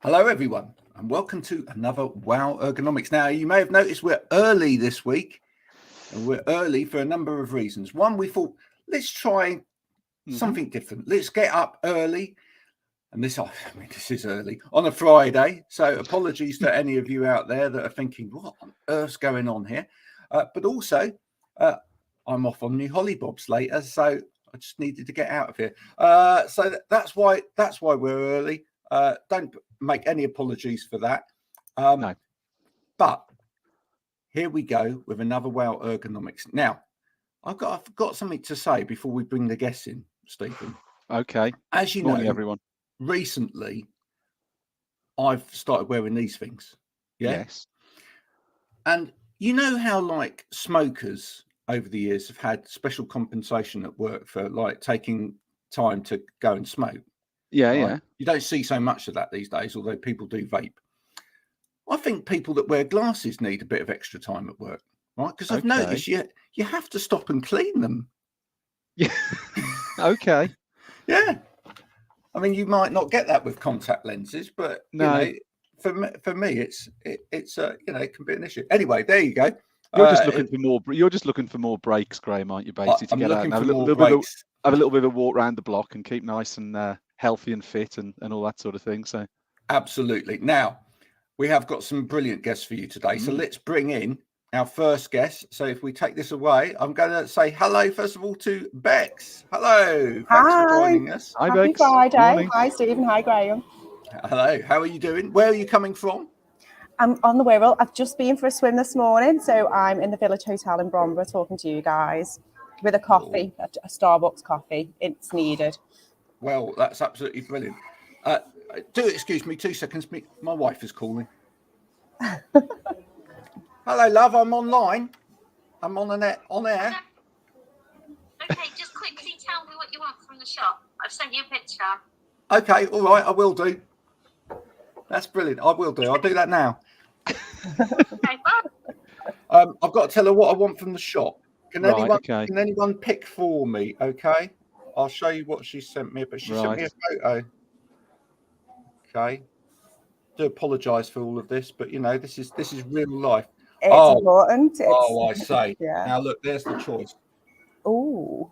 Hello, everyone, and welcome to another Wow Ergonomics. Now, you may have noticed we're early this week, and we're early for a number of reasons. One, we thought, let's try something different. Let's get up early, and this is early, on a Friday, so apologies to any of you out there that are thinking, what on earth's going on here? But also, I'm off on New Hollybobs later, so I just needed to get out of here. So that's why we're early. Don't make any apologies for that. No. But here we go with another Wow Ergonomics. Now, I've got something to say before we bring the guests in, Stephen. Okay. As you Morning, know, everyone. Recently, I've started wearing these things. Yeah? Yes. And you know how, like, smokers over the years have had special compensation at work for, like, taking time to go and smoke? Yeah, right? yeah. You don't see so much of that these days, although people do vape. I think people that wear glasses need a bit of extra time at work, right? Because I've noticed you have to stop and clean them. Yeah. Okay. Yeah. I mean, you might not get that with contact lenses, but No. you know, for me, it's you know, it can be an issue. Anyway, there you go. You're just looking for more. You're just looking for more breaks, Graham, aren't you? Basically, to get out and have a little bit of a walk around the block and keep nice and healthy and fit and all that sort of thing. So, absolutely. Now, we have got some brilliant guests for you today. So let's bring in our first guest. So if we take this away, I'm going to say hello, first of all, to Bex. Hello. Thanks for joining us. Hi, Happy Bex. Friday. Morning. Hi, Stephen. Hi, Graham. Hello. How are you doing? Where are you coming from? I'm on the Wirral. I've just been for a swim this morning, so I'm in the Village Hotel in Bromborough talking to you guys with a coffee, a Starbucks coffee. It's needed. Well, that's absolutely brilliant. Do excuse me 2 seconds. My wife is calling. Hello, love. I'm online. I'm on air. Okay, just quickly tell me what you want from the shop. I've sent you a picture. Okay, all right. I will do. That's brilliant. I will do. I'll do that now. Okay, bye. I've got to tell her what I want from the shop. Can anyone pick for me? Okay, I'll show you what she sent me, but she sent me a photo. Okay, do apologise for all of this, but you know this is real life. It's important. I say. Yeah. Now look, there's the choice. Ooh.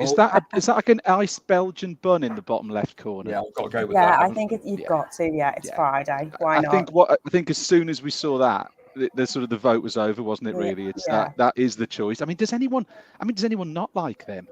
Is that like an ice Belgian bun in the bottom left corner? Yeah, I've got to go with that. that. I think you've got to. Yeah, it's Friday. Why not? I think as soon as we saw that, the sort of the vote was over, wasn't it? Really, it's that is the choice. I mean, does anyone not like them?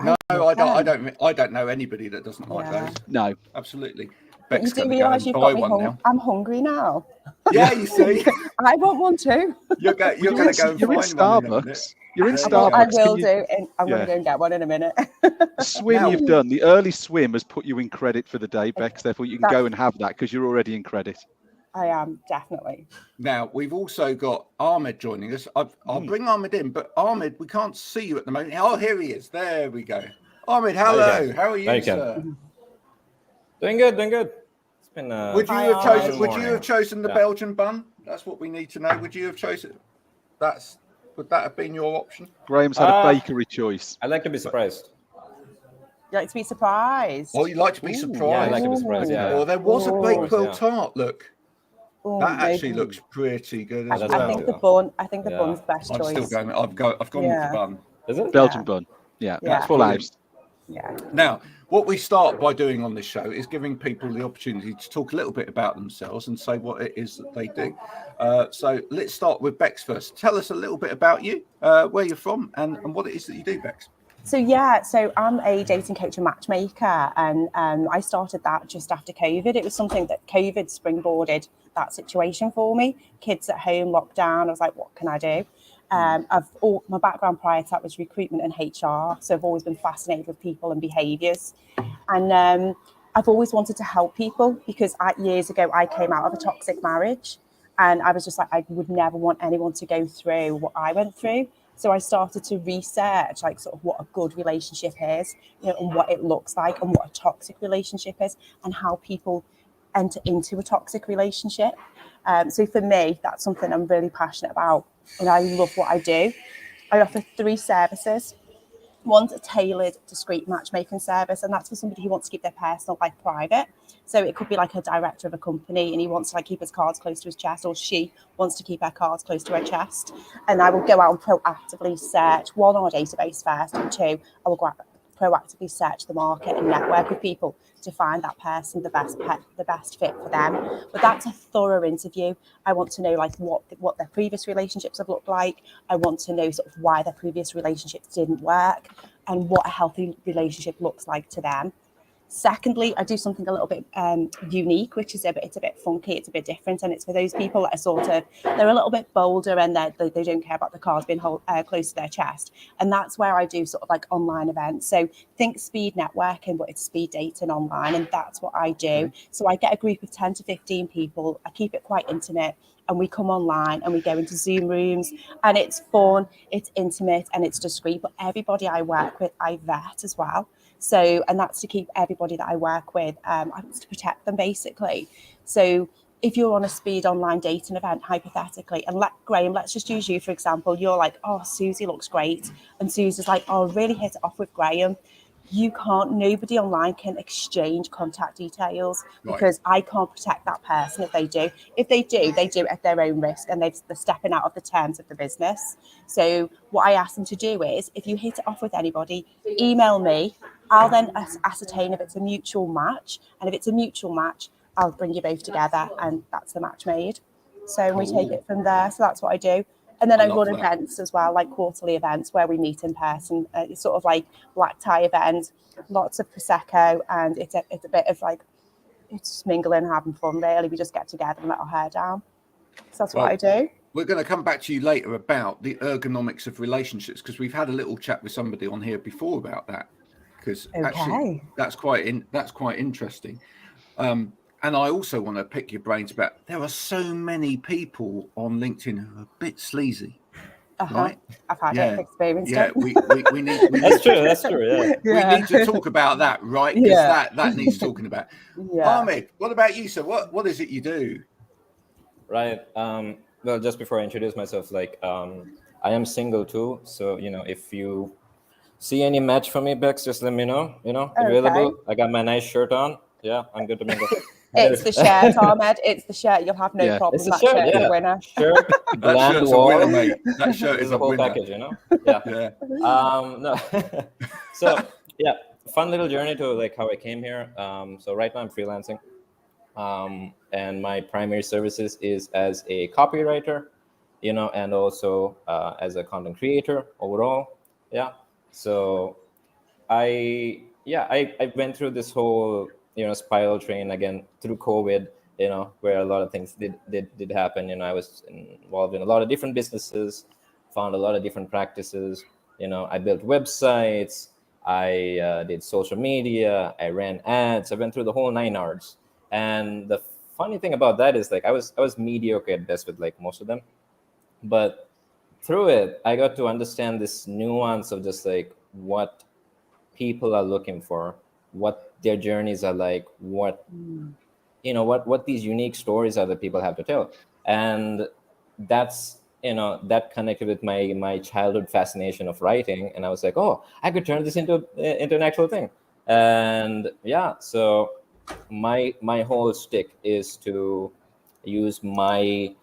No, I don't know anybody that doesn't like those. No, absolutely. But you do realise you've got me I'm hungry now. Yeah, you see. I want one too. You're going to go and find one in Starbucks. You're in Starbucks. I will do. I'm going to go and get one in a minute. The swim you've done, the early swim has put you in credit for the day, Bex. Therefore, you can go and have that because you're already in credit. I am, definitely. Now, we've also got Ahmed joining us. I'll bring Ahmed in, but Ahmed, we can't see you at the moment. Oh, here he is. There we go. Ahmed, hello. Okay. How are you, sir? Doing good. It's been Would you have chosen the Belgian bun? That's what we need to know. Would you have chosen would that have been your option? Graham's had a bakery choice. I like to be surprised. You like to be surprised? Oh, you like to be surprised? Yeah, I like to be surprised, yeah. Well, there was a Bakewell tart, look. That actually looks pretty good as well. I think the bun's best choice. I'm still going. I've gone with the bun. Is it? Belgian bun. Yeah. Full house. Yeah. Now, what we start by doing on this show is giving people the opportunity to talk a little bit about themselves and say what it is that they do. So let's start with Bex first. Tell us a little bit about you, where you're from, and what it is that you do, Bex. So I'm a dating coach and matchmaker, and I started that just after COVID. It was something that COVID springboarded that situation for me. Kids at home, lockdown. I was like, what can I do? My background prior to that was recruitment and HR, so I've always been fascinated with people and behaviours, and I've always wanted to help people because years ago I came out of a toxic marriage, and I was just like, I would never want anyone to go through what I went through. So I started to research like sort of what a good relationship is, you know, and what it looks like, and what a toxic relationship is, and how people enter into a toxic relationship. So for me, that's something I'm really passionate about, and I love what I do. I offer 3 services. want a tailored, discreet matchmaking service, and that's for somebody who wants to keep their personal life private. So it could be like a director of a company, and he wants to like keep his cards close to his chest, or she wants to keep her cards close to her chest. And I will go out and proactively search, one, on our database first, and two, I will go out proactively search the market and network with people to find that person the best fit for them. But that's a thorough interview. I want to know like what their previous relationships have looked like. I want to know sort of why their previous relationships didn't work and what a healthy relationship looks like to them. Secondly, I do something a little bit unique, which is it's a bit funky, it's a bit different, and it's for those people that are sort of, they're a little bit bolder and they don't care about the cards being close to their chest. And that's where I do sort of like online events. So think speed networking, but it's speed dating online, and that's what I do. So I get a group of 10 to 15 people, I keep it quite intimate, and we come online and we go into Zoom rooms, and it's fun, it's intimate, and it's discreet. But everybody I work with, I vet as well. So, and that's to keep everybody that I work with, to protect them basically. So if you're on a speed online dating event, hypothetically, and Graham, let's just use you for example, you're like, oh, Susie looks great. And Susie's like, oh, really hit it off with Graham. Nobody online can exchange contact details because I can't protect that person if they do. If they do, they do it at their own risk, and they're stepping out of the terms of the business. So what I ask them to do is, if you hit it off with anybody, email me. I'll then ascertain if it's a mutual match. And if it's a mutual match, I'll bring you both together, and that's the match made. So we take it from there. So that's what I do. And then I run events as well, like quarterly events where we meet in person. It's sort of like black tie events, lots of Prosecco, and it's a bit of like, it's just mingling and having fun, really. We just get together and let our hair down. So that's what I do. We're going to come back to you later about the ergonomics of relationships, because we've had a little chat with somebody on here before about that. Because actually, that's quite interesting. And I also want to pick your brains about, there are so many people on LinkedIn who are a bit sleazy, right? I've had it, experienced it. We need. That's true. Yeah. We need to talk about that, right? Because that needs talking about. Ahmed, what about you, sir? What is it you do? Right. Well, just before I introduce myself, like, I am single too. So, if you see any match for me, Bex, just let me know. Available. I got my nice shirt on. Yeah, I'm good to mingle. It's the shirt, Ahmed. It's the shirt. You'll have no problem. That shirt is a winner. Shirt, that shirt's a winner, mate. That shirt is a whole winner. Package, Yeah. No. So fun little journey to like how I came here. So right now I'm freelancing, and my primary services is as a copywriter, and also as a content creator overall. Yeah. So I went through this whole spiral train again through COVID, where a lot of things did happen. I was involved in a lot of different businesses, found a lot of different practices. I built websites, I did social media, I ran ads, I went through the whole 9 yards. And the funny thing about that is like I was mediocre at best with like most of them, but through it I got to understand this nuance of just like what people are looking for, what their journeys are like, what these unique stories are that people have to tell. And that's that connected with my childhood fascination of writing, and I was like, oh, I could turn this into an actual thing. And so my whole shtick is to use my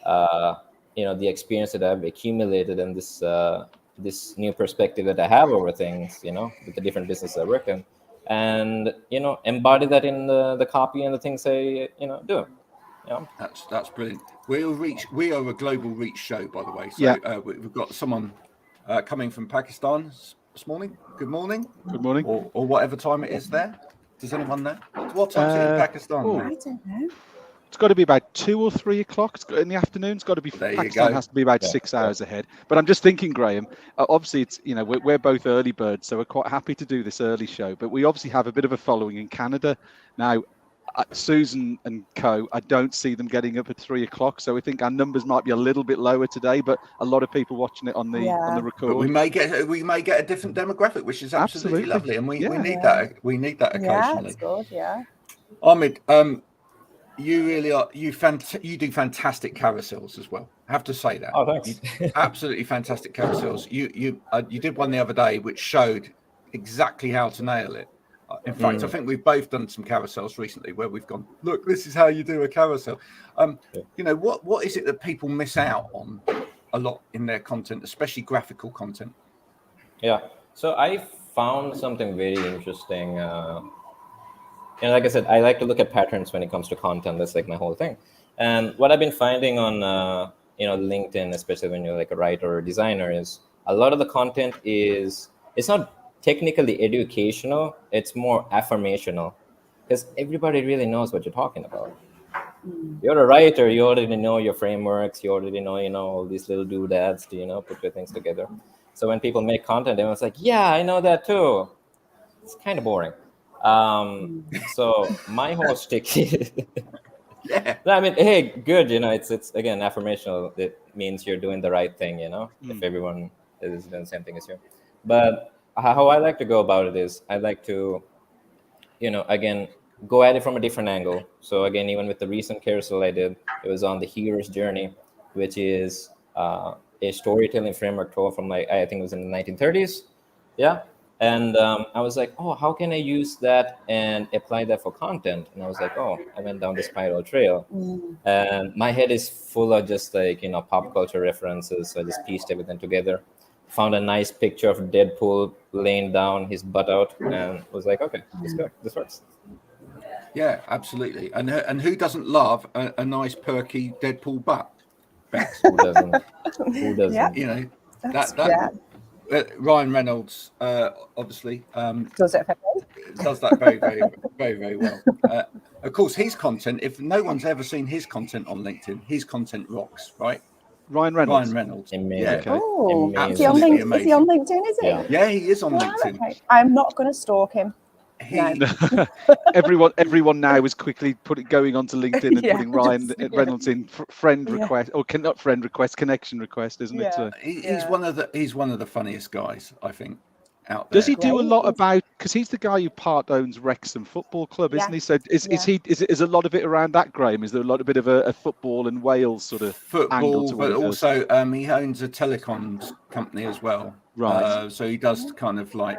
the experience that I've accumulated and this new perspective that I have over things, with the different businesses I work in, and embody that in the copy and the things I do. That's brilliant. We are a global reach show, by the way. So we've got someone coming from Pakistan this morning. Good morning. Good morning. Or whatever time it is there. Does anyone know? What time is it in Pakistan? I don't know. It's got to be about 2 or 3 o'clock in the afternoon. It's got to be. Pakistan has to be about 6 hours ahead. But I'm just thinking, Graham. Obviously, it's we're both early birds, so we're quite happy to do this early show. But we obviously have a bit of a following in Canada now. Susan and co, I don't see them getting up at 3 o'clock, so I think our numbers might be a little bit lower today. But a lot of people watching it on the record. But we may get a different demographic, which is absolutely lovely, and we need that. We need that occasionally. Yeah, it's good. Yeah. Ahmed, You really are. You do fantastic carousels as well. I have to say that. Oh, thanks. Absolutely fantastic carousels. You did one the other day which showed exactly how to nail it. In fact, I think we've both done some carousels recently where we've gone, look, this is how you do a carousel. You know, what is it that people miss out on a lot in their content, especially graphical content? Yeah. So I found something very interesting. And like I said, I like to look at patterns when it comes to content. That's like my whole thing. And what I've been finding on LinkedIn, especially when you're like a writer or designer, is a lot of the content it's not technically educational. It's more affirmational, because everybody really knows what you're talking about. You're a writer. You already know your frameworks. You already know all these little doodads to put your things together. So when people make content, everyone's like, yeah, I know that too. It's kind of boring. So my whole shtick is, Yeah. I mean, hey, good, it's again affirmational. It means you're doing the right thing, if everyone is doing the same thing as you. But how I like to go about it is I like to, again, go at it from a different angle. So again, even with the recent carousel I did, it was on the hero's journey, which is a storytelling framework told from I think it was in the 1930s. Yeah. And I was like, oh, how can I use that and apply that for content? And I was like, oh, I went down the spiral trail. And my head is full of just like, pop culture references. So I just pieced everything together, found a nice picture of Deadpool laying down his butt out, and was like, okay, this works. Yeah, absolutely. And who doesn't love a nice perky Deadpool butt? Bex? Who doesn't? Who doesn't? Yeah. You know, Yeah. Ryan Reynolds obviously Does it for me? does that very, very, very, very well. Of course, his content, if no one's ever seen his content on LinkedIn, his content rocks, right? Ryan Reynolds. Amazing. Yeah. Okay. Oh, Absolutely is he on LinkedIn? Is he? Yeah. He is on Oh, LinkedIn. okay. I'm not going to stalk him. Everyone now is quickly going onto LinkedIn and Yeah, putting Ryan just, Reynolds in friend Yeah. request, or not friend request, connection request, isn't it? So, He's one of the funniest guys, I think, out there. does he do a Great. lot about, because he's the guy who part owns Wrexham Football Club, isn't he? So is a lot of it around that, Graham? Is there a lot of bit of a football and Wales sort of angle football, to what but he does? also he owns a telecoms company as well. Right. So he does kind of like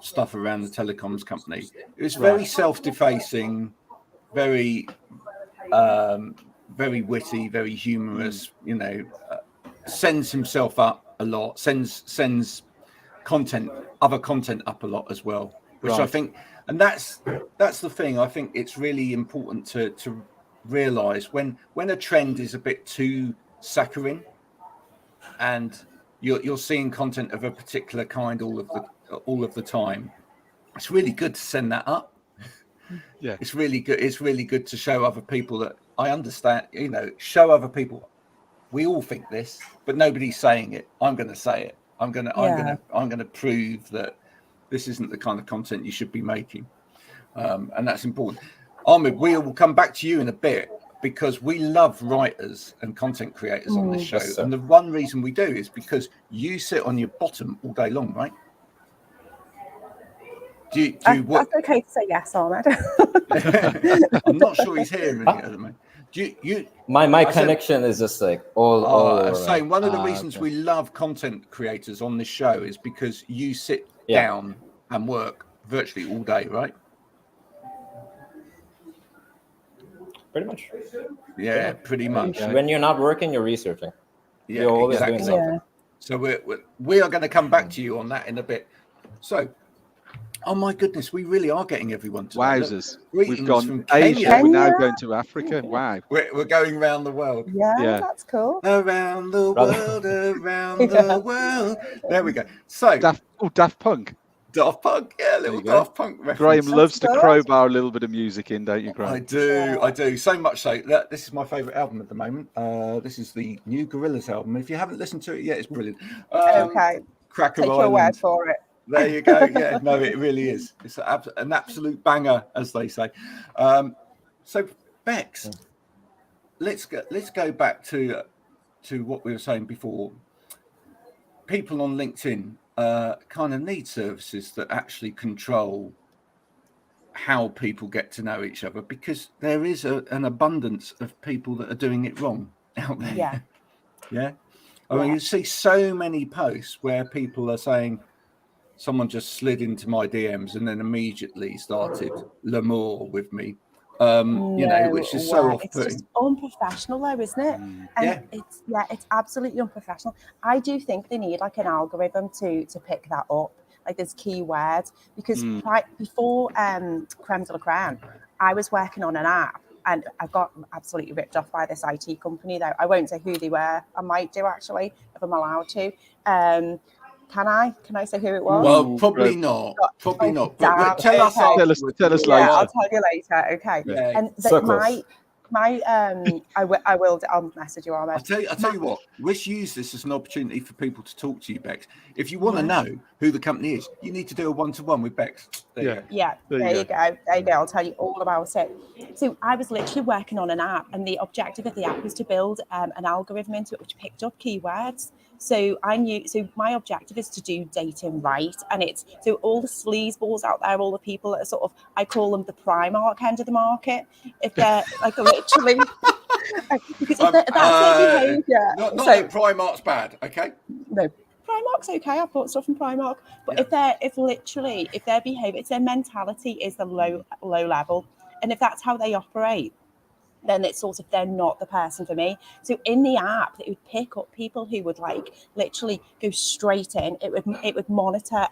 stuff around the telecoms company. It was Right. very self-defacing, very very witty, very humorous. Sends himself up a lot. Sends other content up a lot as well, which I think, and that's the thing. I think it's really important to realize when a trend is a bit too saccharine and you're seeing content of a particular kind all of the time, it's really good to send that up. Yeah. It's really good to show other people that I understand, show other people we all think this, but nobody's saying it. I'm going to say it. I'm going to prove that this isn't the kind of content you should be making. And that's important. Ahmed, we will come back to you in a bit because we love writers and content creators on this show. Yes, and the one reason we do is because you sit on your bottom all day long, right? That's okay to say yes, Ahmed. I'm not sure he's hearing me at the moment. My connection is just like all over. Saying one of the reasons we love content creators on this show is because you sit down and work virtually all day, right? Pretty much. Yeah, pretty much. When you're not working, you're researching. Yeah, you're always exactly. doing something. So we are going to come back to you on that in a bit. So, oh my goodness, we really are getting everyone to Wowzers. We've We've gone from Asia, Kenya. we're now going to Africa. Wow. We're going around the world. Yeah, that's cool. Around the world, around the world. There we go. So Daft Punk. Daft Punk, little Daft Punk reference. Graham loves to crowbar a little bit of music in, don't you, Graham? I do. So much so that this is my favourite album at the moment. This is the new Gorillaz album. If you haven't listened to it yet, it's brilliant. Okay. Cracker Take Island. your word for it. There you go. Yeah, no, it really is. It's an absolute banger, as they say. So, Bex, let's go back to what we were saying before. People on LinkedIn kind of need services that actually control how people get to know each other, because there is an abundance of people that are doing it wrong out there. Yeah. Yeah. I mean, you see so many posts where people are saying, someone just slid into my DMs and then immediately started l'amour with me. Which is so off-putting. It's just unprofessional though, isn't it? And it's absolutely unprofessional. I do think they need like an algorithm to pick that up. Like there's keywords, because before Creme de la Creme, I was working on an app, and I got absolutely ripped off by this IT company though. I won't say who they were. I might do actually, if I'm allowed to. Can I say who it was? Well, probably not. Probably not. But tell us later. Yeah, I'll tell you later. Okay. Yeah. And I'll message you, Ahmed. I'll tell you what. Let's use this as an opportunity for people to talk to you, Bex. If you want to know who the company is, you need to do a one-to-one with Bex. There you go. I'll tell you all about it. So I was literally working on an app, and the objective of the app was to build an algorithm into it which picked up keywords. So my objective is to do dating right, and it's so all the sleazeballs out there, all the people that are sort of, I call them the Primark end of the market, if they're like literally, because if that's their behaviour. Not that Primark's bad, okay? No, Primark's okay. I've bought stuff from Primark, but if their behaviour, it's their mentality is the low level, and if that's how they operate, then it's sort of, they're not the person for me. So in the app, it would pick up people who would like literally go straight in. It would monitor,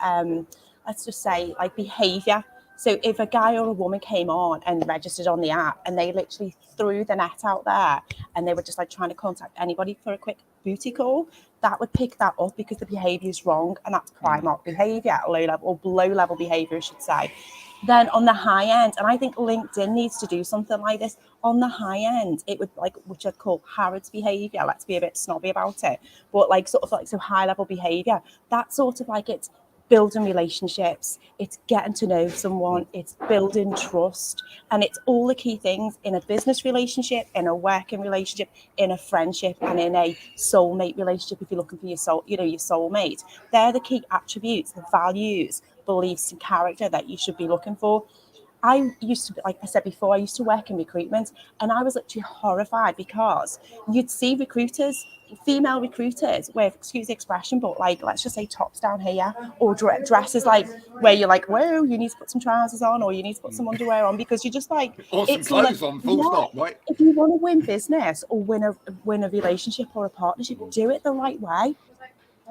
let's just say, like behaviour. So if a guy or a woman came on and registered on the app, and they literally threw the net out there, and they were just like trying to contact anybody for a quick booty call, that would pick that up because the behaviour is wrong, and that's Primark behaviour, low level behaviour, I should say. Then on the high end, and I think LinkedIn needs to do something like this. On the high end, it would like, which I'd call Harrods behaviour. Let's be a bit snobby about it, but like sort of like so high level behaviour. That's sort of like, it's building relationships, it's getting to know someone, it's building trust, and it's all the key things in a business relationship, in a working relationship, in a friendship, and in a soulmate relationship. If you're looking for your soulmate, they're the key attributes, the values, beliefs, and character that you should be looking for. I used to, like I said before, I used to work in recruitment, and I was literally horrified because you'd see recruiters, female recruiters with, excuse the expression, but like, let's just say tops down here, or dresses like where you're like, whoa, you need to put some trousers on, or you need to put some underwear on, because you're just like, or some clothes on, full stop, right? If you want to win business or win a relationship or a partnership, do it the right way.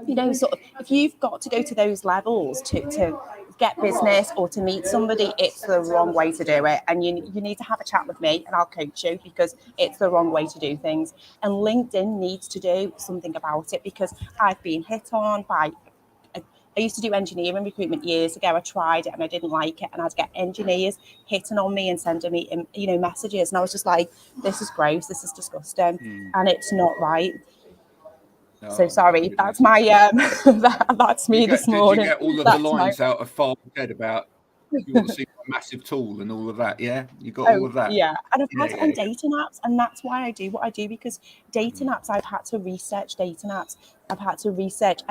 You know, sort of, if you've got to go to those levels to get business or to meet somebody, it's the wrong way to do it. And you need to have a chat with me, and I'll coach you, because it's the wrong way to do things. And LinkedIn needs to do something about it, because I've been hit on by, I used to do engineering recruitment years ago. I tried it and I didn't like it, and I'd get engineers hitting on me and sending me, messages, and I was just like, this is gross, this is disgusting, and it's not right. So sorry, that's my that's me this morning. Did you get all of the lines out of Far Dead about you want to see a massive tool and all of that? Yeah, you got all of that. Yeah, and I've had it on dating apps, and that's why I do what I do, because dating apps, I've had to research dating apps. I've had to research.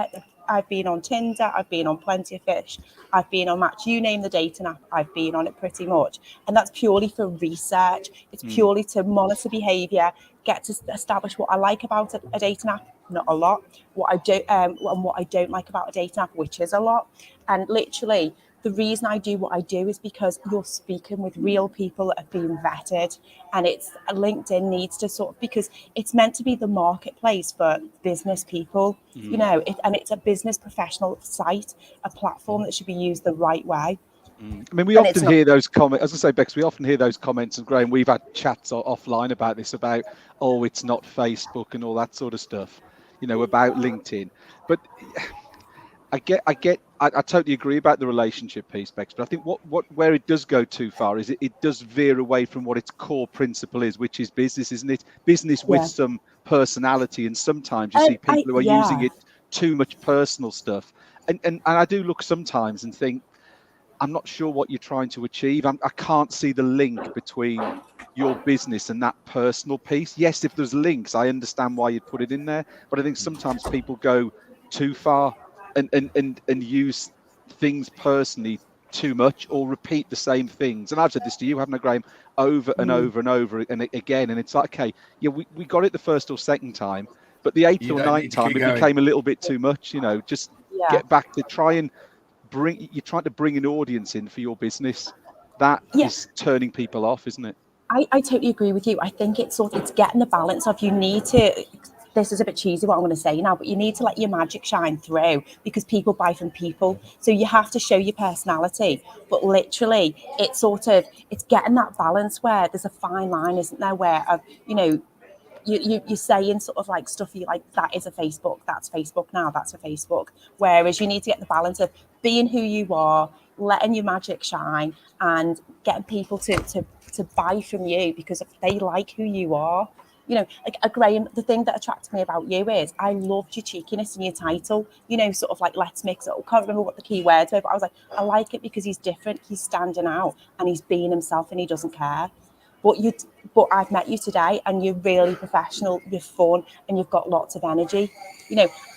I've been on Tinder, I've been on Plenty of Fish, I've been on Match. You name the dating app, I've been on it pretty much, and that's purely for research. It's purely to monitor behaviour, get to establish what I like about a dating app. Not a lot. What I do and what I don't like about a dating app, which is a lot. And literally, the reason I do what I do is because you're speaking with real people that have been vetted, and it's LinkedIn needs to sort of, because it's meant to be the marketplace for business people, and it's a business professional site, a platform that should be used the right way. I mean, we often hear those comments, as I say, Bex, we often hear those comments, and Graham, we've had chats offline about this, about, oh, it's not Facebook and all that sort of stuff, about LinkedIn. But I totally agree about the relationship piece, Bex, but I think where it does go too far is it does veer away from what its core principle is, which is business, isn't it? Business with some personality, and sometimes you see people who are using it too much personal stuff. And I do look sometimes and think, I'm not sure what you're trying to achieve. I can't see the link between your business and that personal piece. Yes, if there's links, I understand why you'd put it in there, but I think sometimes people go too far and use things personally too much or repeat the same things. And I've said this to you, haven't I, Graham, over and over and over and again. And it's like, okay, yeah, we got it the first or second time, but the eighth or ninth time, it became a little bit too much. Just get back to you're trying to bring an audience in for your business. That is turning people off, isn't it? I totally agree with you. I think it's getting the balance of, you need to, this is a bit cheesy what I'm going to say now, but you need to let your magic shine through, because people buy from people. So you have to show your personality, but literally it's getting that balance where there's a fine line, isn't there, where you're saying sort of like stuff you like, that is a Facebook, that's Facebook now, that's a Facebook. Whereas you need to get the balance of being who you are, letting your magic shine, and getting people to buy from you because they like who you are. Like Graham, the thing that attracted me about you is I loved your cheekiness in your title, sort of like, let's mix it up. I can't remember what the key words were, but I was like, I like it because he's different, he's standing out, and he's being himself, and he doesn't care. But I've met you today, and you're really professional, you're fun, and you've got lots of energy.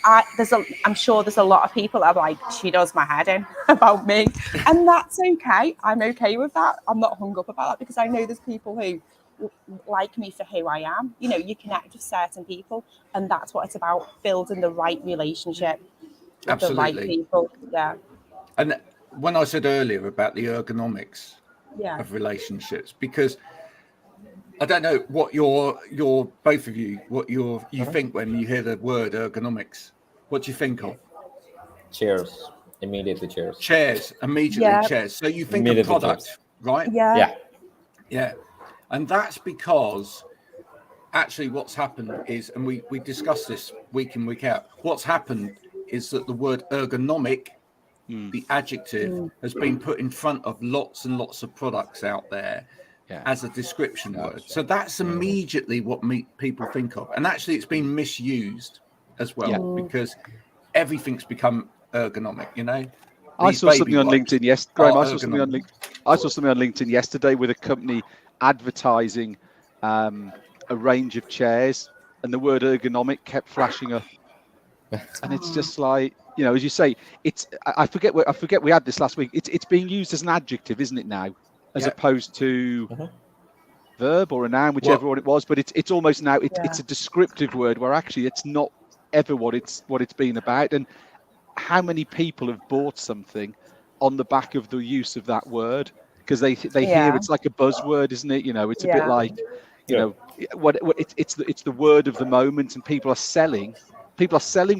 I'm sure there's a lot of people that are like, she does my head in about me, and that's okay. I'm okay with that. I'm not hung up about that, because I know there's people who like me for who I am. You connect with certain people, and that's what it's about, building the right relationship with the right people. Yeah. And when I said earlier about the ergonomics of relationships, because I don't know what your both of you, what you think when you hear the word ergonomics. What do you think of? Chairs. Immediately chairs. Chairs. Immediately chairs. So you think of product, right? Yeah. And that's because actually what's happened is, and we discuss this week in, week out, what's happened is that the word ergonomic, the adjective, has been put in front of lots and lots of products out there as a description word. So that's immediately what people think of. And actually it's been misused as well, because everything's become ergonomic, I saw something on LinkedIn yesterday. Graham, I saw something on LinkedIn yesterday with a company advertising a range of chairs, and the word ergonomic kept flashing up. And it's just like, as you say, it's, I forget we had this last week. It's being used as an adjective, isn't it now, as opposed to verb or a noun, whichever one it was. But it's almost now it's a descriptive word, where actually it's not ever what it's been about. And how many people have bought something on the back of the use of that word, because they hear it's like a buzzword, isn't it? It's a bit like, it's the word of the moment, and people are selling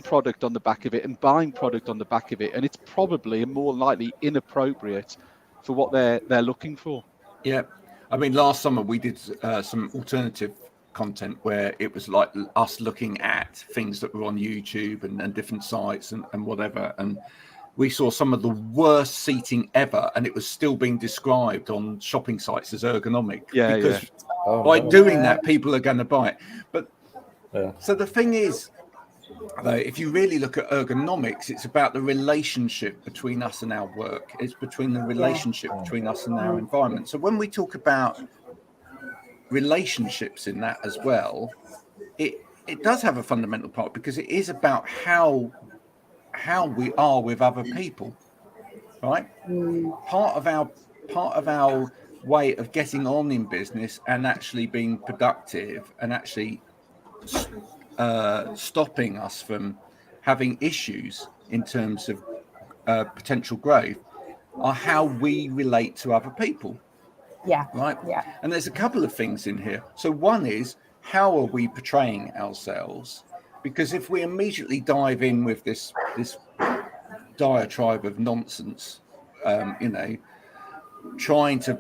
product on the back of it and buying product on the back of it, and it's probably and more likely inappropriate for what they're looking for. Yeah, I mean, last summer we did some alternative content where it was like us looking at things that were on YouTube and different sites and whatever, and we saw some of the worst seating ever, and it was still being described on shopping sites as ergonomic. Because by doing that, people are going to buy it. But so the thing is, though, if you really look at ergonomics, it's about the relationship between us and our work. It's between the relationship between us and our environment. So when we talk about relationships in that as well, it does have a fundamental part, because it is about how we are with other people, right? Part of our way of getting on in business and actually being productive and actually stopping us from having issues in terms of potential growth are how we relate to other people. Right. And there's a couple of things in here. So one is, how are we portraying ourselves? Because if we immediately dive in with this diatribe of nonsense, trying to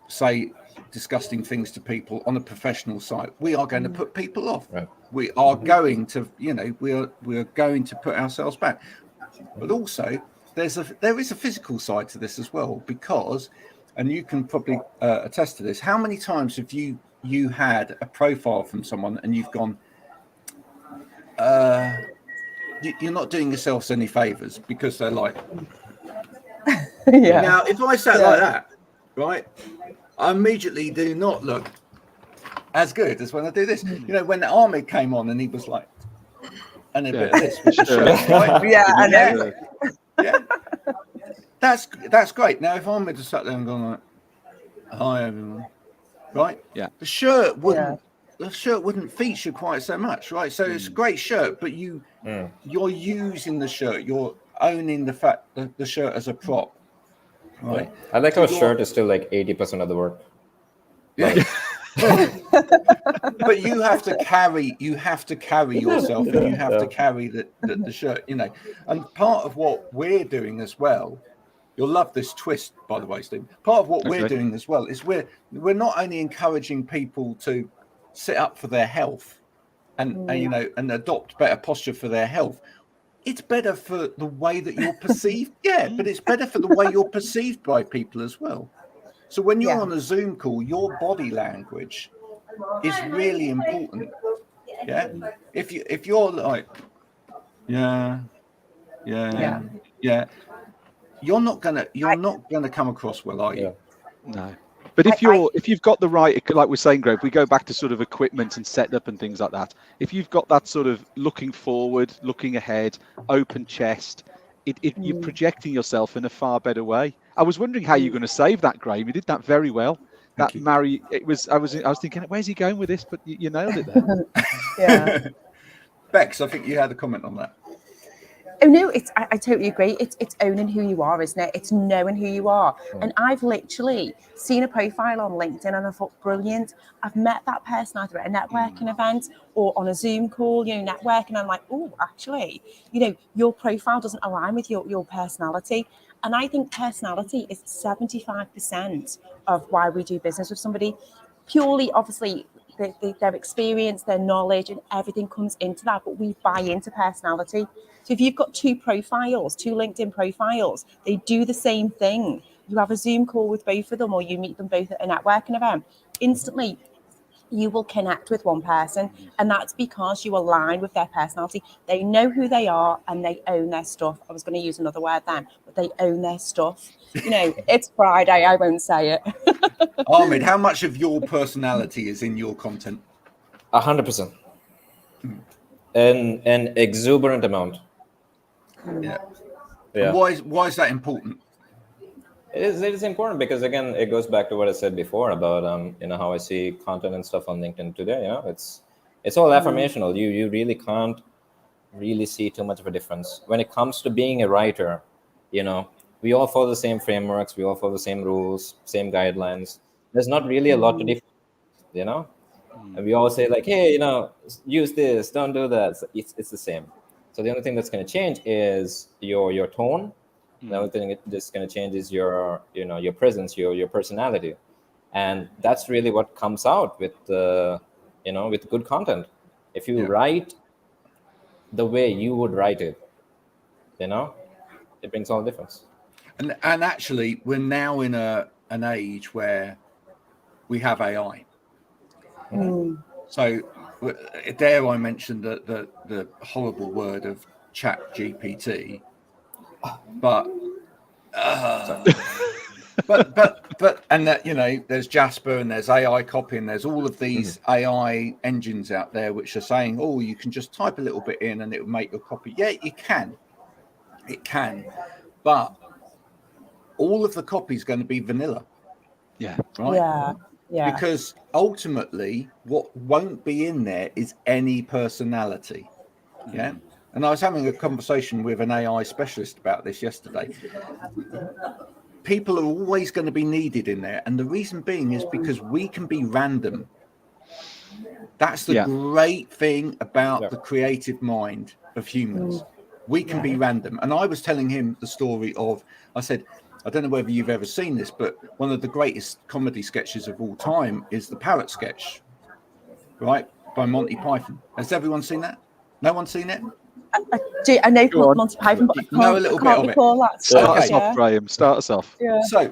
say disgusting things to people on a professional site, we are going to put people off. Right. We are going to, we are going to put ourselves back. But also there is a physical side to this as well, because, and you can probably attest to this, how many times have you had a profile from someone and you've gone, you're not doing yourselves any favors, because they're like, Now, if I sat like that, right, I immediately do not look as good as when I do this. When Ahmed came on and he was like, and a bit of this, which is right? I know. That's great. Now, if I'm to sat there and going like, "Hi everyone," right? Yeah. The shirt wouldn't feature quite so much, right? So it's a great shirt, but you're using the shirt. You're owning the fact that the shirt as a prop, right? Yeah. I like how a shirt is still like 80% of the work. Yeah. But you have to carry yourself, and you have to carry the shirt, you know. And part of what we're doing as well, you'll love this twist, by the way, Steve. Part of what we're doing as well is we're not only encouraging people to sit up for their health and you know, and adopt better posture for their health. It's better for the way that you're perceived. Yeah, but it's better for the way you're perceived by people as well. So when you're on a Zoom call, your body language is really important. Yeah. If you're like, yeah, you're not gonna come across well, are you? No. But if you've got the right, like we're saying, Greg, we go back to sort of equipment and setup and things like that. If you've got that sort of looking forward, looking ahead, open chest, you're projecting yourself in a far better way. I was wondering how you're going to save that, Graham. You did that very well. I was thinking, where's he going with this? But you nailed it there. Yeah. Bex, I think you had a comment on that. Oh no, I totally agree. It's owning who you are, isn't it? It's knowing who you are. And I've literally seen a profile on LinkedIn and I thought, brilliant. I've met that person either at a networking event or on a Zoom call, you know, networking. And I'm like, oh, actually, you know, your profile doesn't align with your personality. And I think personality is 75% of why we do business with somebody. Purely, obviously, their experience, their knowledge, and everything comes into that. But we buy into personality. So if you've got two LinkedIn profiles, they do the same thing. You have a Zoom call with both of them, or you meet them both at a networking event. Instantly, you will connect with one person, and that's because you align with their personality. They know who they are and they own their stuff. I was going to use another word then, but they own their stuff. You know, it's Friday, I won't say it. Ahmed, how much of your personality is in your content? 100%. An exuberant amount. Yeah. Why is that important? It is important because, again, it goes back to what I said before about you know, how I see content and stuff on LinkedIn today. You know, it's all affirmational. You really can't really see too much of a difference when it comes to being a writer. You know, we all follow the same frameworks, we all follow the same rules, same guidelines. There's not really a lot to differ, you know. And we all say like, hey, you know, use this, don't do that. So it's the same. So the only thing that's going to change is your tone. The only thing that's going to change is your presence, your personality, and that's really what comes out with with good content. If you write the way you would write it, you know, it brings all the difference. And actually, we're now in an age where we have AI. So dare I mention the horrible word of Chat GPT, but and that, you know, there's Jasper and there's AI copy and there's all of these AI engines out there which are saying, oh, you can just type a little bit in and it will make your copy. Yeah, it can, but all of the copy is going to be vanilla. Yeah. Right. Yeah. Because ultimately, what won't be in there is any personality. Yeah. And I was having a conversation with an AI specialist about this yesterday. People are always going to be needed in there. And the reason being is because we can be random. That's the great thing about the creative mind of humans. We can be random. And I was telling him the story of, I said, I don't know whether you've ever seen this, but one of the greatest comedy sketches of all time is the parrot sketch, right? By Monty Python. Has everyone seen that? No one's seen it? I know Monty Python, but I can't recall that. Start us off, Graham. Start us off. Yeah. So,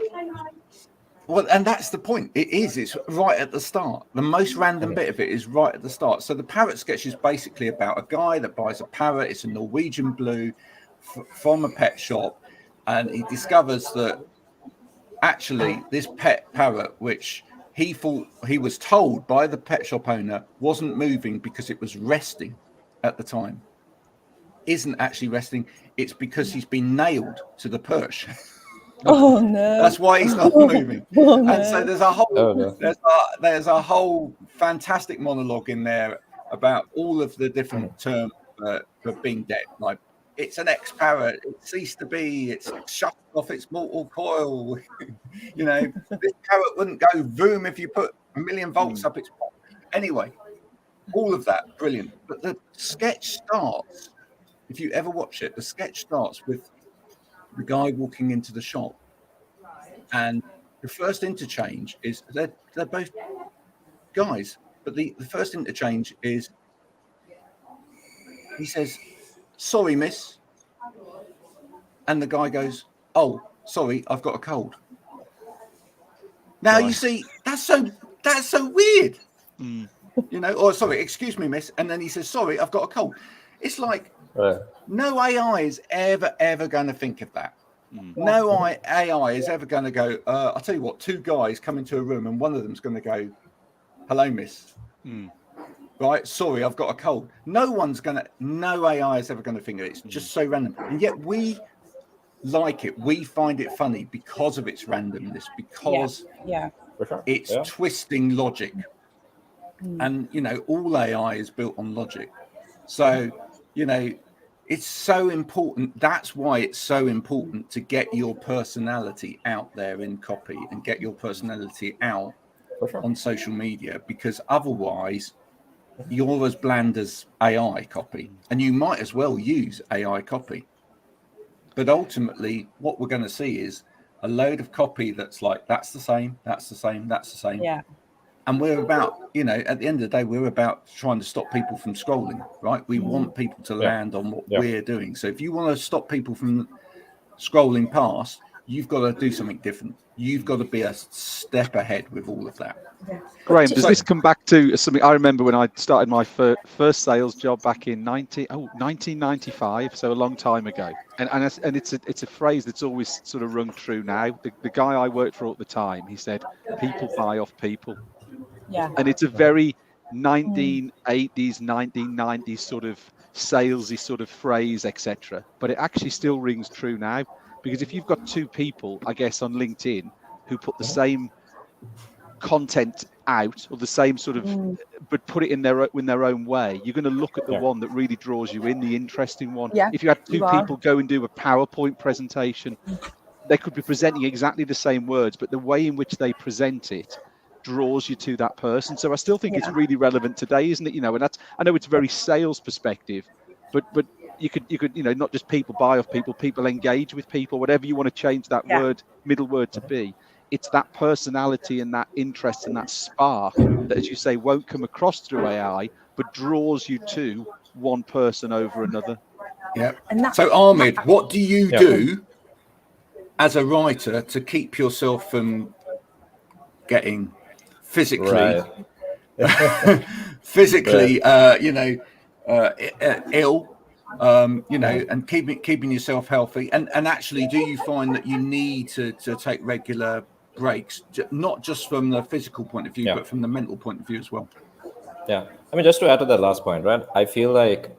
well, and that's the point. It's right at the start. The most random bit of it is right at the start. So the parrot sketch is basically about a guy that buys a parrot. It's a Norwegian blue from a pet shop. And he discovers that actually this pet parrot, which he thought he was told by the pet shop owner wasn't moving because it was resting at the time, isn't actually resting. It's because he's been nailed to the perch. Oh no! That's why he's not moving. Oh, no. And so there's a whole no. there's a whole fantastic monologue in there about all of the different terms for being dead. Like, it's an ex-parrot, it ceased to be, it's shut off its mortal coil. You know, this parrot wouldn't go boom if you put 1,000,000 volts up its pop. Anyway, all of that, brilliant. But the sketch starts, if you ever watch it, the sketch starts with the guy walking into the shop. And the first interchange is, they're both guys, but the first interchange is, he says, "Sorry, miss." And the guy goes, "Oh, sorry, I've got a cold." Now, you see, that's so weird. You know, or sorry, excuse me, miss. And then he says, "Sorry, I've got a cold." It's like, no AI is ever going to think of that. No AI is ever going to go, I'll tell you what, two guys come into a room and one of them's going to go, "Hello, miss." Right? "Sorry, I've got a cold." No AI is ever going to think of it. It's just so random. And yet we like it. We find it funny because of its randomness, because it's twisting logic. And, you know, all AI is built on logic. So, you know, it's so important. That's why it's so important to get your personality out there in copy and get your personality out on social media, because otherwise you're as bland as AI copy, and you might as well use AI copy. But ultimately, what we're going to see is a load of copy that's like, that's the same, that's the same, that's the same. Yeah. And we're about, you know, at the end of the day, we're about trying to stop people from scrolling, right? We want people to land on what we're doing. So if you want to stop people from scrolling past, you've got to do something different. You've got to be a step ahead with all of that. Graham, does this come back to something I remember when I started my first sales job back in 1995, so a long time ago, and it's a phrase that's always sort of rung true now. The guy I worked for at the time, he said, "People buy off people." Yeah. And it's a very 1980s, 1990s sort of salesy sort of phrase, etc. But it actually still rings true now, because if you've got two people, I guess, on LinkedIn who put the same content out, or the same sort of, but put it in their own way, you're going to look at the one that really draws you in, the interesting one. If you had two people go and do a PowerPoint presentation, they could be presenting exactly the same words, but the way in which they present it draws you to that person. So I still think it's really relevant today, isn't it? You know, and that's, I know it's very sales perspective, but you could, you know, not just people buy off people, people engage with people, whatever you want to change that word, middle word to be. It's that personality and that interest and that spark that, as you say, won't come across through AI, but draws you to one person over another. Yeah. So Ahmed, what do you do as a writer to keep yourself from getting physically you know, ill, you know, and keeping yourself healthy? And actually, do you find that you need to take regular breaks, not just from the physical point of view, but from the mental point of view as well? I mean, just to add to that last point, right? I feel like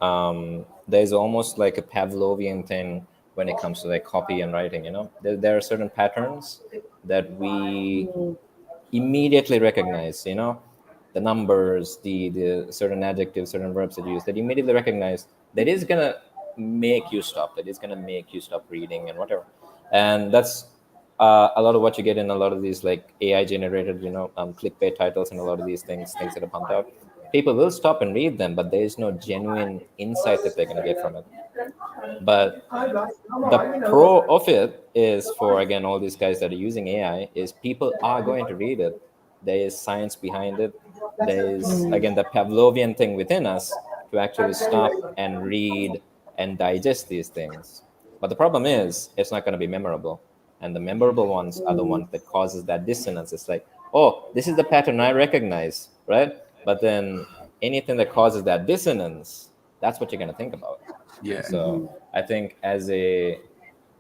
there's almost like a Pavlovian thing when it comes to like copy and writing. You know, there are certain patterns that we immediately recognize. You know, the numbers, the certain adjectives, certain verbs that you use, that you immediately recognize that is gonna make you stop. That is gonna make you stop reading and whatever. And that's a lot of what you get in a lot of these like AI generated, you know, clickbait titles and a lot of these things that are pumped out. People will stop and read them, but there is no genuine insight that they're going to get from it. But the pro of it is, for again all these guys that are using AI, is people are going to read it. There is science behind it. There is, again, the Pavlovian thing within us to actually stop and read and digest these things. But the problem is, it's not going to be memorable. And the memorable ones are the ones that causes that dissonance. It's like, oh, this is the pattern I recognize, right? But then anything that causes that dissonance, that's what you're going to think about. Yeah. So I think as a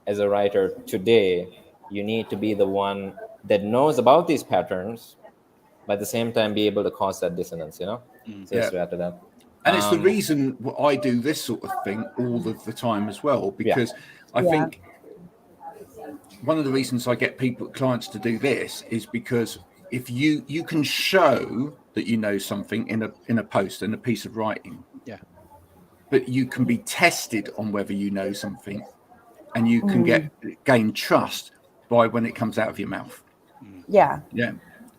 writer today, you need to be the one that knows about these patterns, but at the same time be able to cause that dissonance, you know? So just to add to that. And it's the reason I do this sort of thing all of the time as well, because I think one of the reasons I get clients to do this is because if you can show that you know something in a post, in a piece of writing, but you can be tested on whether you know something, and you can gain trust by when it comes out of your mouth. Yeah.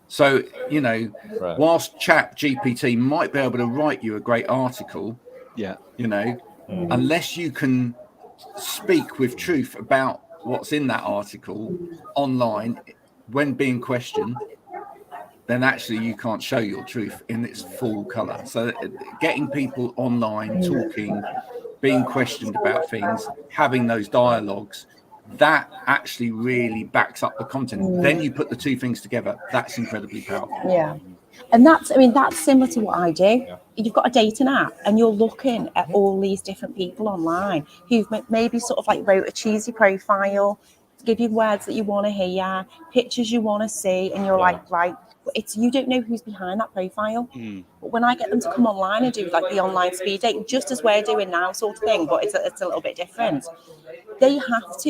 So, you know, whilst Chat GPT might be able to write you a great article, you know, unless you can speak with truth about what's in that article online when being questioned, then actually you can't show your truth in its full color. So getting people online, talking, being questioned about things, having those dialogues, that actually really backs up the content. Then you put the two things together. That's incredibly powerful. Yeah. And that's similar to what I do. You've got a dating app and you're looking at all these different people online who've maybe sort of like wrote a cheesy profile, give you words that you want to hear, pictures you want to see, and you're like, right, you don't know who's behind that profile. But when I get them to come online and do like the online speed date, just as we're doing now, sort of thing, but it's a little bit different. They have to,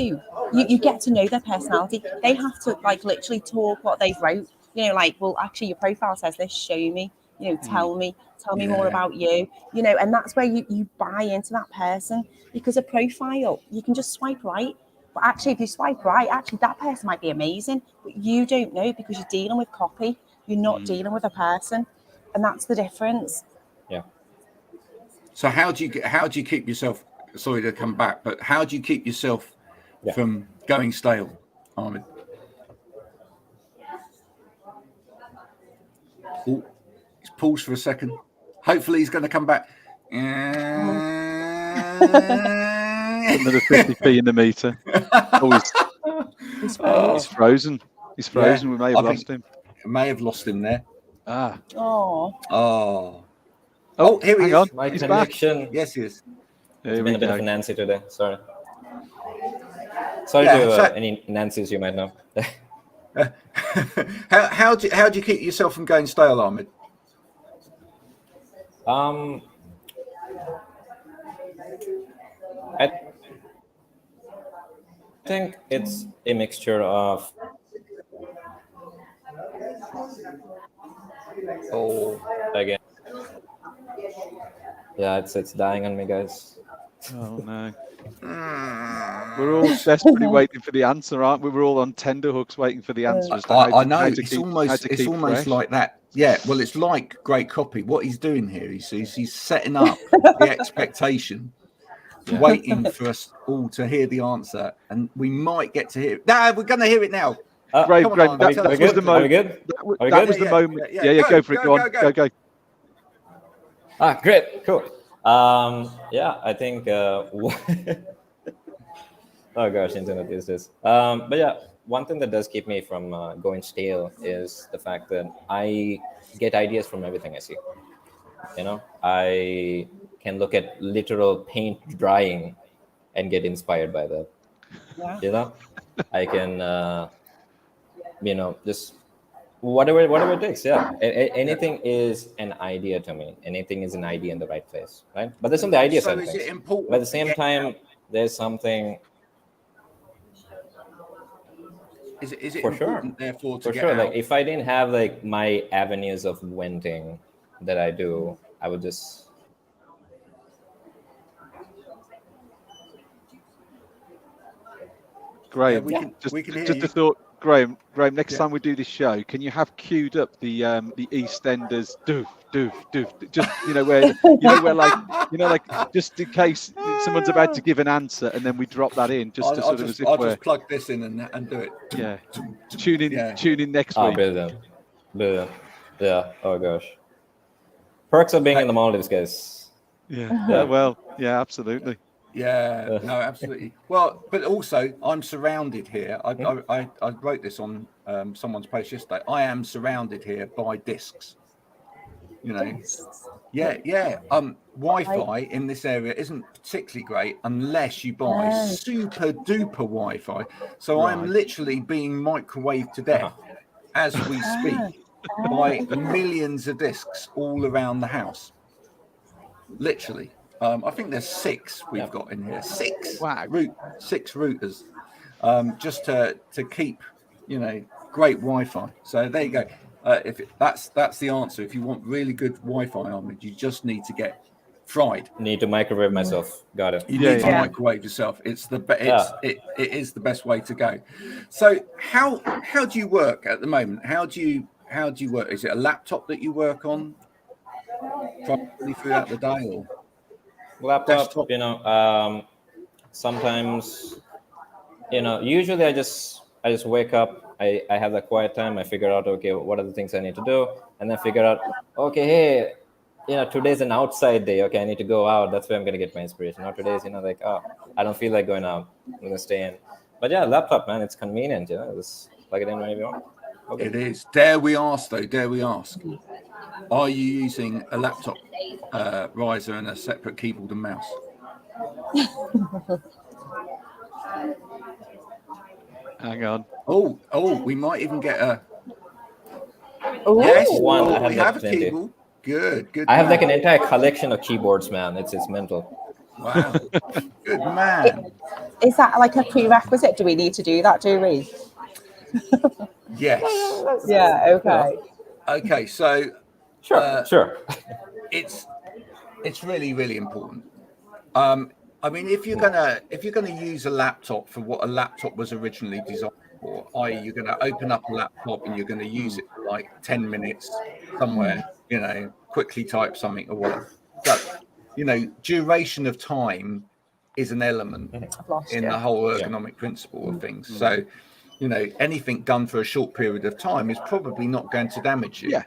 you get to know their personality. They have to like literally talk what they've wrote. You know, like, well, actually, your profile says this. Show me. You know, tell me more about you. You know, and that's where you buy into that person, because a profile you can just swipe right. But actually, if you swipe right, actually that person might be amazing, but you don't know because you're dealing with copy. You're not dealing with a person, and that's the difference. Yeah. So how do you keep yourself? Sorry to come back, but how do you keep yourself from going stale, Ahmed? Oh, he's paused for a second. Hopefully he's going to come back. Another 50p in the meter. He's frozen. He's frozen. We may have lost him. May have lost him there. Oh, here he is. My He's connection. back. Yes, he is. It's been a bit of a Nancy today. Sorry to any Nancy's you might know. How do you keep yourself from going stale, Ahmed? I think it's a mixture of again. Yeah, it's dying on me, guys. Oh no. We're all desperately waiting for the answer, aren't we? We're all on tenterhooks waiting for the answer. I know. It's almost like that. Yeah. Well, it's like great copy. What he's doing here, he's setting up the expectation, waiting for us all to hear the answer, and we might get to hear it. No, we're going to hear it now. Great. That was the moment. That was the moment. Yeah. Go for it. Go on. Go. Great. Cool. I think oh gosh, internet these days. But yeah, one thing that does keep me from going stale is the fact that I get ideas from everything I see. You know, I can look at literal paint drying and get inspired by that. You know, I can just whatever it takes. Anything is an idea to me. Anything is an idea in the right place, right? But there's some of the idea side of things. But at the same time, there's something. Is it for important, sure? Therefore, to for get sure. out? Like if I didn't have like my avenues of venting that I do, I would just. Graham, just a thought. Graham, next time we do this show, can you have queued up the EastEnders doof, just where just in case someone's about to give an answer and then we drop that in just to sort of as if I'll just plug this in and do it. Yeah. Tune in next week. Brilliant. Yeah. Oh gosh. Perks of being in the Maldives, guys. Yeah. Well, yeah, absolutely. Yeah, no, absolutely. Well, but also I'm surrounded here. I wrote this on someone's post yesterday. I am surrounded here by discs. You know, Wi-Fi in this area isn't particularly great unless you buy super duper Wi-Fi. So I'm literally being microwaved to death as we speak by millions of discs all around the house. Literally. I think there's 6 we've got in here. 6. Wow. 6 routers. just to keep, great Wi-Fi. So there you go. That's the answer. If you want really good Wi-Fi, Ahmed, you just need to get fried. Need to microwave myself. Got it. You need to microwave yourself. It is the best way to go. So how do you work at the moment? How do you work? Is it a laptop that you work on probably throughout the day, or Laptop? desktop? Sometimes, usually I just wake up. I have that quiet time. I figure out, okay, what are the things I need to do, and then figure out, okay, hey, today's an outside day. Okay, I need to go out. That's where I'm gonna get my inspiration. Now today's, I don't feel like going out. I'm gonna stay in. But yeah, laptop, man, it's convenient. Just plug it in whenever you want. Okay. It is. Dare we ask? Are you using a laptop riser and a separate keyboard and mouse? Hang on. Oh, we might even get a. Ooh. Yes, One, I we have have a plenty. keyboard. Good. I have like an entire collection of keyboards, man. It's mental. Wow, good man. Is that like a prerequisite? Do we need to do that? Do we? Yes. Yeah. Okay. Okay. So Sure. it's really, really important. I mean, if you're gonna use a laptop for what a laptop was originally designed for, i.e., you're gonna open up a laptop and you're gonna use it for like 10 minutes somewhere, quickly type something or whatever. So, duration of time is an element in the whole ergonomic principle of things. So, anything done for a short period of time is probably not going to damage you. Yeah.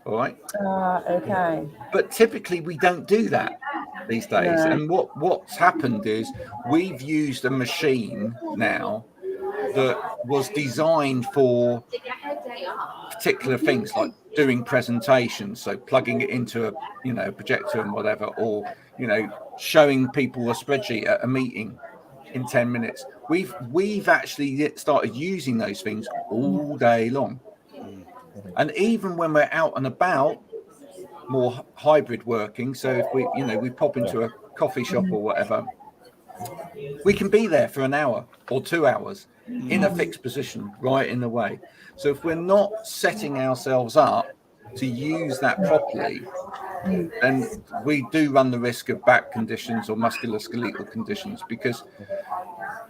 All right. Okay. But typically we don't do that these days. No. And what's happened is we've used a machine now that was designed for particular things like doing presentations, so plugging it into a projector and whatever, or showing people a spreadsheet at a meeting in 10 minutes. We've actually started using those things all day long. And even when we're out and about, more hybrid working, so if we pop into a coffee shop or whatever, we can be there for an hour or 2 hours in a fixed position right in the way. So if we're not setting ourselves up to use that properly, then we do run the risk of back conditions or musculoskeletal conditions, because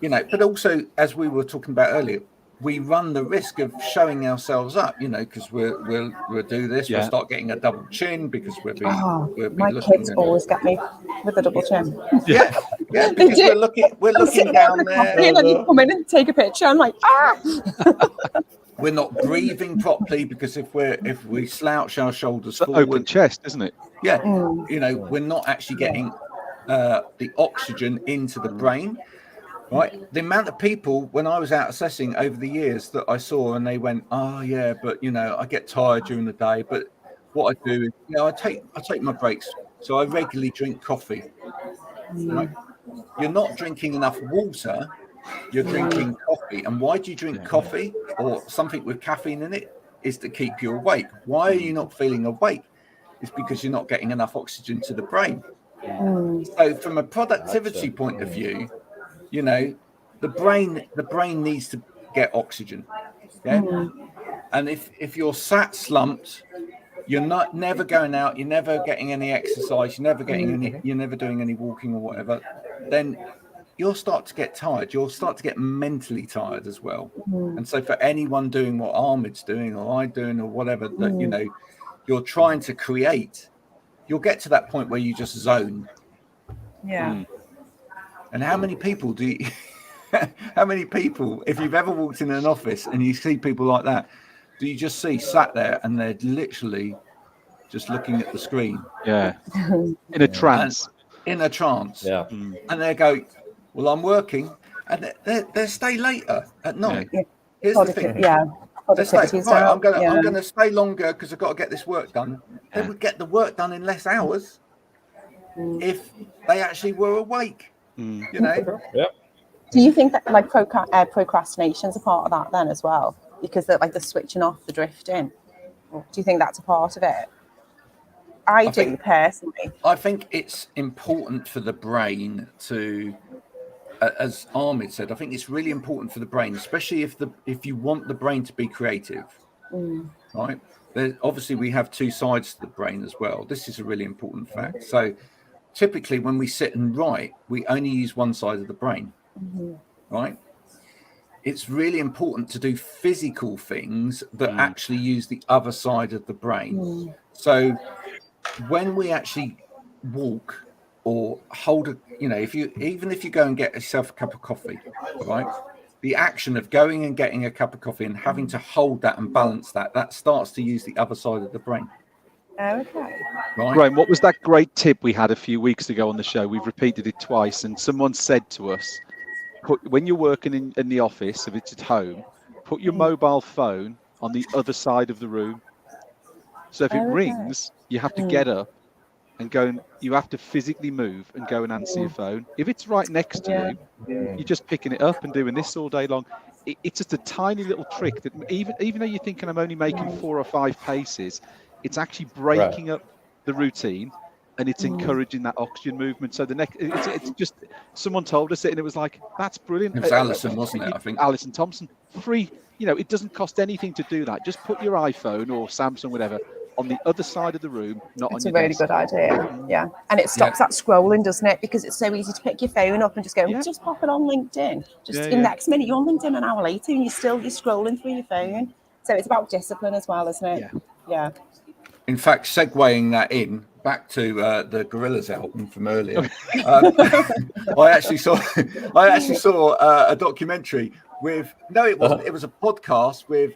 but also, as we were talking about earlier, we run the risk of showing ourselves up, because we'll do this. We'll start getting a double chin because we'll be my kids always get me with a double chin. Yeah, because we're looking down there. And then you come in and take a picture. I'm like, We're not breathing properly because if we slouch our shoulders it's forward, open chest, isn't it? Yeah, we're not actually getting the oxygen into the brain. Right, the amount of people when I was out assessing over the years that I saw, and they went, "Oh yeah, but I get tired during the day." But what I do is, I take my breaks. So I regularly drink coffee. Right, you're not drinking enough water. You're drinking coffee. And why do you drink coffee or something with caffeine in it? Is to keep you awake. Why are you not feeling awake? It's because you're not getting enough oxygen to the brain. So from a productivity point of view, the brain needs to get oxygen. Yeah. And if you're sat slumped, you're never going out, you're never getting any exercise, you're never doing any walking or whatever, then you'll start to get tired. You'll start to get mentally tired as well. And so for anyone doing what Ahmed's doing or I'm doing or whatever that you're trying to create, you'll get to that point where you just zone. yeah. And how many people if you've ever walked in an office and you see people like that, do you just see sat there and they're literally just looking at the screen? Yeah. In a trance. Yeah. And they go, well, I'm working, and they stay later at night. Yeah. Here's the thing. They stay, right, I'm gonna stay longer because I've got to get this work done. They would get the work done in less hours if they actually were awake. Yeah. Do you think that like procrastination is a part of that then as well? Because the switching off, the drifting. Do you think that's a part of it? I do personally. I think it's important for the brain to as Ahmed said, I think it's really important for the brain, especially if you want the brain to be creative, right? Obviously, we have two sides to the brain as well. This is a really important fact. So typically when we sit and write, we only use one side of the brain, right? It's really important to do physical things that actually use the other side of the brain. So when we actually walk or hold if you go and get yourself a cup of coffee, right? The action of going and getting a cup of coffee and having to hold that and balance that starts to use the other side of the brain. Okay. Right. Graham, what was that great tip we had a few weeks ago on the show? We've repeated it twice, and someone said to us, when you're working in the office, if it's at home, put your mobile phone on the other side of the room. So if it rings, you have to get up and go, and you have to physically move and go and answer your phone. If it's right next to you, you're just picking it up and doing this all day long. It's just a tiny little trick that even though you're thinking I'm only making 4 or 5 paces, it's actually breaking up the routine, and it's encouraging that oxygen movement. So the next, it's just, someone told us it, and it was like, that's brilliant. It was Alison, wasn't it? I think Alison Thompson. Free, it doesn't cost anything to do that. Just put your iPhone or Samsung, whatever, on the other side of the room, not on your desk. It's a really good idea. Yeah, and it stops that scrolling, doesn't it? Because it's so easy to pick your phone up and just go, just pop it on LinkedIn. The next minute you're on LinkedIn, an hour later, and you're scrolling through your phone. So it's about discipline as well, isn't it? Yeah. In fact, segueing that in back to the Gorillaz album from earlier, I actually saw a documentary with it was a podcast with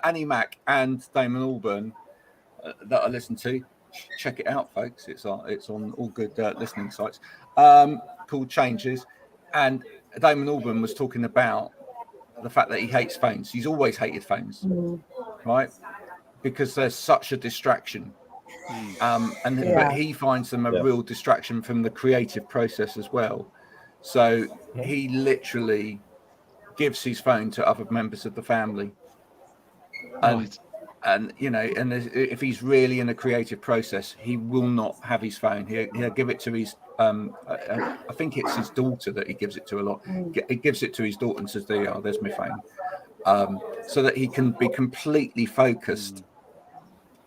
Annie Mac and Damon Albarn that I listened to. Check it out, folks. It's on all good listening sites. Called Changes, and Damon Albarn was talking about the fact that he hates phones. He's always hated phones, right? Because there's such a distraction. But he finds them a real distraction from the creative process as well. So he literally gives his phone to other members of the family. And if he's really in a creative process, he will not have his phone. He'll give it to his I think it's his daughter that he gives it to a lot. He gives it to his daughter and says, there's my phone. So that he can be completely focused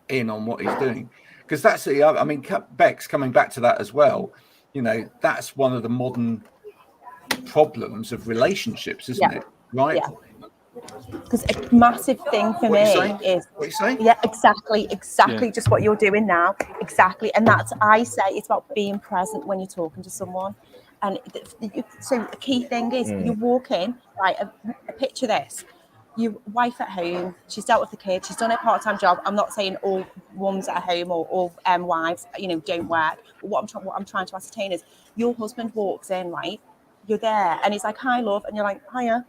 in on what he's doing. Because that's Bex, coming back to that as well, that's one of the modern problems of relationships, isn't it? Right? Because a massive thing for me is what you saying? Yeah, exactly just what you're doing now. Exactly. And I say it's about being present when you're talking to someone. And so the key thing is you walk in, right, a picture this. Your wife at home, she's dealt with the kids, she's done a part-time job. I'm not saying all mums at home or all wives, don't work. But what I'm trying to ascertain is your husband walks in, right? You're there, and he's like, "Hi, love," and you're like, "Hiya."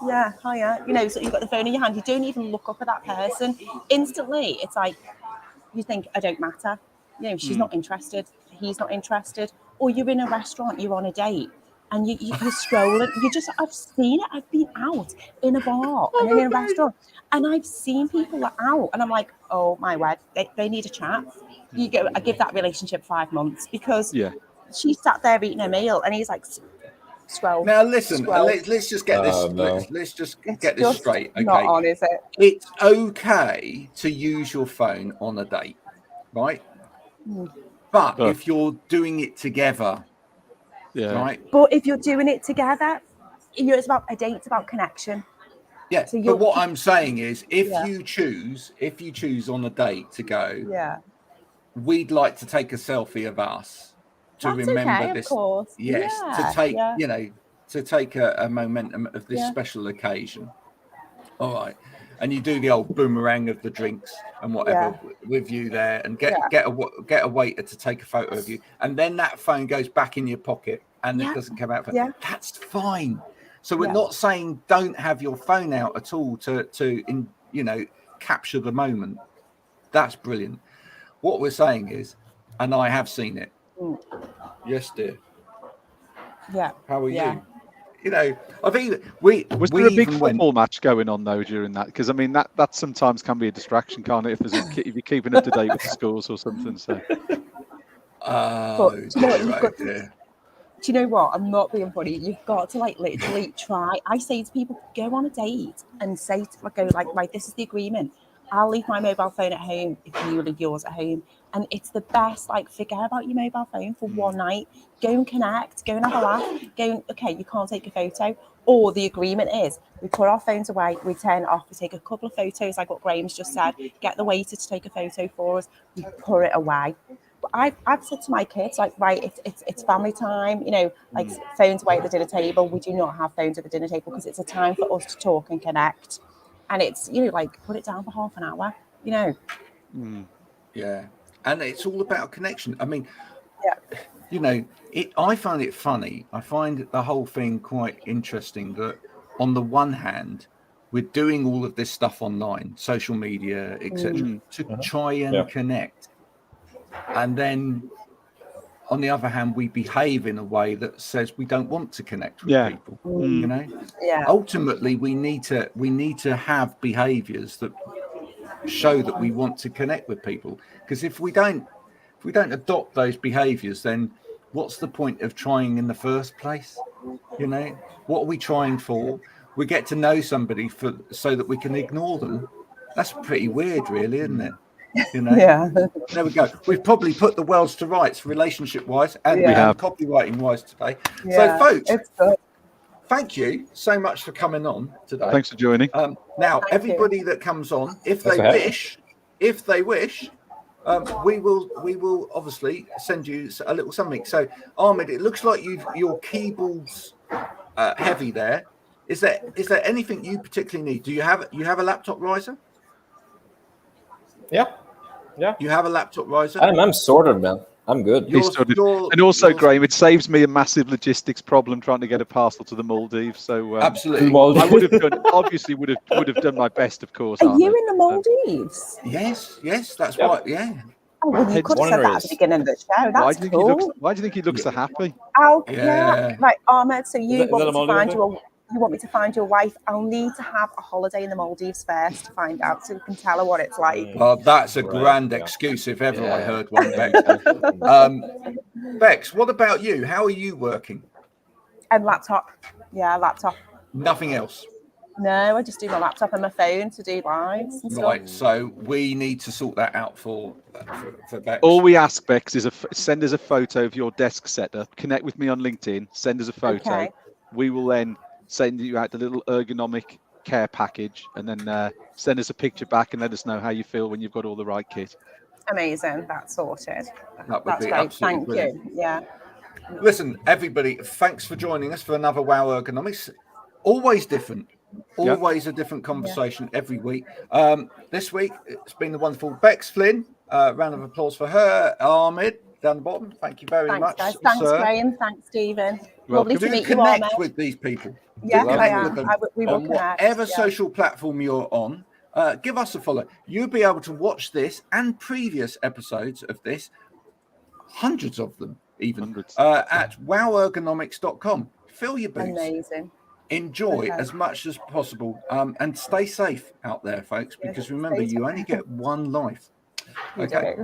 Yeah, hiya. So you've got the phone in your hand. You don't even look up at that person. Instantly, it's like you think, I don't matter. She's not interested. He's not interested. Or you're in a restaurant, you're on a date, and you're scrolling. I've seen it. I've been out in a bar and in a restaurant, and I've seen people out, and I'm like, oh my word, they need a chat. I give that relationship 5 months because she sat there eating a meal, and he's like, scroll. Now listen, let's just get this. Let's just get this straight. Okay, not on, is it? It's okay to use your phone on a date, right? But if you're doing it together, right? But if you're doing it together, it's about a date. It's about connection. Yeah. So but what I'm saying is, if you choose on a date to go, we'd like to take a selfie of us. To remember this, of course. Yes, to take to take a momentum of this special occasion. All right, and you do the old boomerang of the drinks and whatever with you there, and get a waiter to take a photo of you, and then that phone goes back in your pocket and it doesn't come out. That's fine. So we're not saying don't have your phone out at all to capture the moment. That's brilliant. What we're saying is, and I have seen it. Yes, dear. Yeah. How are you? I think was there a big football match going on though during that? Because that sometimes can be a distraction, can't it? If you're keeping up to date with the scores or something. So. Do you know what? I'm not being funny. You've got to like literally try. I say to people, go on a date and say, right, this is the agreement. I'll leave my mobile phone at home if you leave yours at home. And it's the best, like, forget about your mobile phone for one night. Go and connect, go and have a laugh. Okay, you can't take a photo. Or the agreement is we put our phones away, we turn it off, we take a couple of photos, like what Graham's just said, get the waiter to take a photo for us, we put it away. But I've said to my kids, like, right, it's family time, you know, like phones away at the dinner table. We do not have phones at the dinner table because it's a time for us to talk and connect. And it's, you know, like, put it down for half an hour, you know. Yeah. And it's all about connection. I mean, you know, I find it funny. I find the whole thing quite interesting that on the one hand, we're doing all of this stuff online, social media, etc., to try and connect. And then on the other hand, we behave in a way that says we don't want to connect with people. You know, ultimately, we need to have behaviors that show that we want to connect with people. Because if we don't adopt those behaviors, then what's the point of trying in the first place? You know, what are we trying for? We get to know somebody so that we can ignore them. That's pretty weird, really, isn't it? You know, there we go. We've probably put the worlds to rights, relationship-wise and copywriting-wise today. So, folks, thank you so much for coming on today. Thanks for joining. Now, everybody that comes on, if they wish, we will obviously send you a little something. So, Ahmed, it looks like your keyboard's heavy there. Is there anything you particularly need? Do you have a laptop riser? Yeah. You have a laptop riser? I'm sorted, man. I'm good. And also, Graham, it saves me a massive logistics problem trying to get a parcel to the Maldives. So absolutely, I would have done my best, of course. Are you in the Maldives? Yes, that's right. Yeah. Oh, well, you could have said that at the beginning of the show. That's cool. Why do you think he looks so happy? Oh, yeah. Right, Ahmed. So you want me to find your wife? I'll need to have a holiday in the Maldives first to find out, so we can tell her what it's like. Well, that's a grand excuse if ever I heard one, Bex. Bex, what about you? How are you working? Laptop. Yeah, laptop. Nothing else? No, I just do my laptop and my phone to do lives and stuff. Right, so we need to sort that out for Bex. All we ask, Bex, is send us a photo of your desk setup. Connect with me on LinkedIn. Send us a photo. Okay. We will then send you out the little ergonomic care package, and then send us a picture back and let us know how you feel when you've got all the right kit. Amazing. That's sorted. That's great. Thank you. Yeah. Listen, everybody, thanks for joining us for another Wow Ergonomics. Always different. Always a different conversation every week. This week, it's been the wonderful Bex Flynn. Round of applause for her. Ahmed, down the bottom. Thank you very much. Guys. Thanks, Graham. Thanks, Stephen. Lovely to meet you, Ahmed. With these people. Yeah, I am. We will connect. Whatever social platform you're on, give us a follow. You'll be able to watch this and previous episodes of this, hundreds of them even, at wowergonomics.com. Fill your boots. Amazing. Enjoy as much as possible, and stay safe out there, folks, because remember, you only get one life. Okay.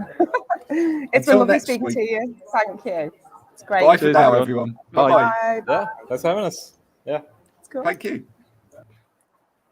It's been lovely speaking to you. Thank you. It's great. Bye for now, everyone. Bye. Yeah, thanks for having us. Yeah. It's cool. Thank you.